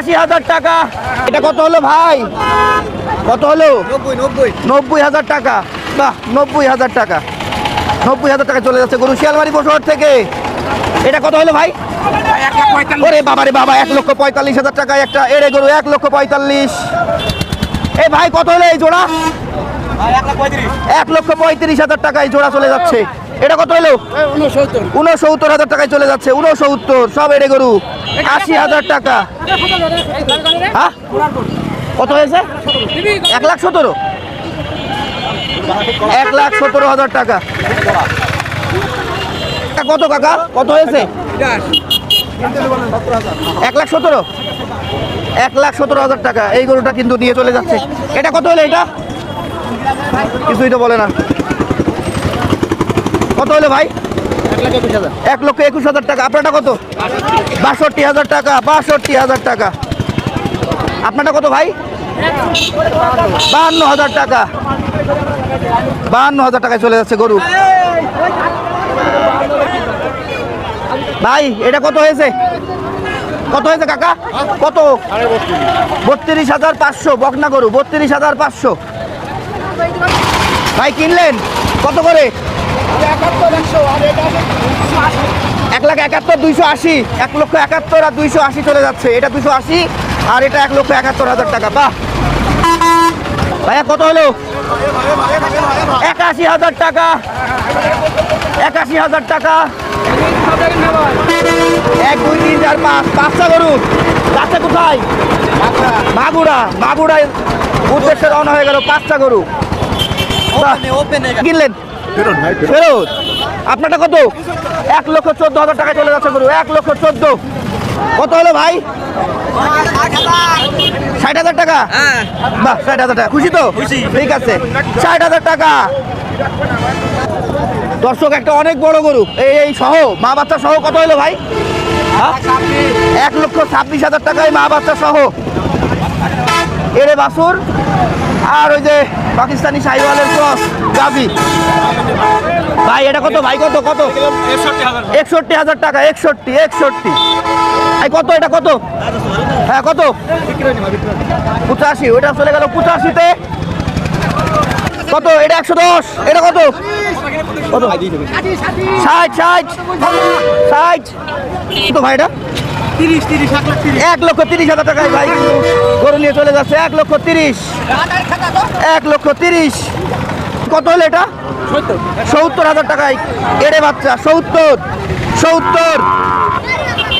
৮১,০০০ টাকা। এটা কত হলো ভাই? কত হলো? ৯০,০০০ টাকা। বাহ, ৯০,০০০ টাকা। ৯০,০০০ টাকা চলে যাচ্ছে গরু শিয়ালবাড়ি পশুহাট থেকে। এটা কত হলো ভাই? ওরে বাবা রে বাবা, ১,৪৫,০০০ টাকা একটা এড়ে গরু, ১,৪৫,০০০। এই ভাই কত হলো এই জোড়া? ১,৩৫,০০০ টাকায় জোড়া চলে যাচ্ছে। এটা কত হলো? ৬৯,০০০ টাকায় চলে যাচ্ছে। ৬৯, সব এড়ে গরু। ৮০,০০০ টাকা। হ্যাঁ, কত হয়েছে? ১,১৭,০০০। ১,১৭,০০০ টাকা। কত কাকা, কত হয়েছে? ১,১৭,০০০। ১,১৭,০০০ টাকা এই গরুটা কিন্তু নিয়ে চলে যাচ্ছে। এটা কত হলো? এটা কিছুই তো বলে না। কত হলো ভাই? ১,২১,০০০ টাকা। আপনারটা কত? ৬২,০০০ টাকা। ৬২,০০০ টাকা। আপনারটা কত ভাই? ৫২,০০০ টাকা। ৫২,০০০ টাকায় চলে যাচ্ছে গরু। ভাই এটা কত হয়েছে? কত হয়েছে কাকা? কত? ৩২,৫০০ বকনা গরু। ৩২,৫০০ ভাই কিনলেন কত করে? ১,৭১,২৮০। ১,৭১,২৮০ আর ২৮০ চলে যাচ্ছে। এটা ২৮০ আর এটা ১,৭১,০০০ টাকা। বাহ ভাইয়া, কত হলো? ৮১,০০০ টাকা। ৮১,০০০ টাকা। ১, ২, ৩, ৪, ৫, ৫টা গরু যাচ্ছে কোথায়? মাগুরা। মাগুরায় উদ্দেশ্যে রওনা হয়ে গেল 5টা গরু। কিনলেন ফেরত। আপনারটা কত? ১,১৪,০০০ টাকায় চলে যাচ্ছে গরু। ১,১৪,০০০। কত হলো ভাই? ৬০,০০০ টাকা। বাহ, ৬০,০০০ টাকা। খুশি তো? ঠিক আছে, ৬০,০০০ টাকা। দর্শক, একটা অনেক বড় গরু এই সহ মা বাচ্চা সহ কত হলো ভাই? ১,২৬,০০০ টাকায় মা বাচ্চা সহ এরে বাছুর আর ওই যে পাকিস্তানি শাহিওয়ালের ক্রস গাভী। ভাই এটা কত ভাই? কত কত? ৬১,০০০ টাকা। ৬১। ভাই কত? এটা কত? হ্যাঁ কত? ৮৫। ওইটা চলে গেল ৮৫-তে। কত? এটা ১১০। এটা কত? কত? ৬০। কত ভাই এটা? ১,৩০,০০০ টাকায় ভাই গরু নিয়ে চলে যাচ্ছে। ১,৩০,০০০। ১,৩০,০০০। কত হলো এটা? ৭০,০০০ টাকায় এড়ে বাচ্চা। ৭০।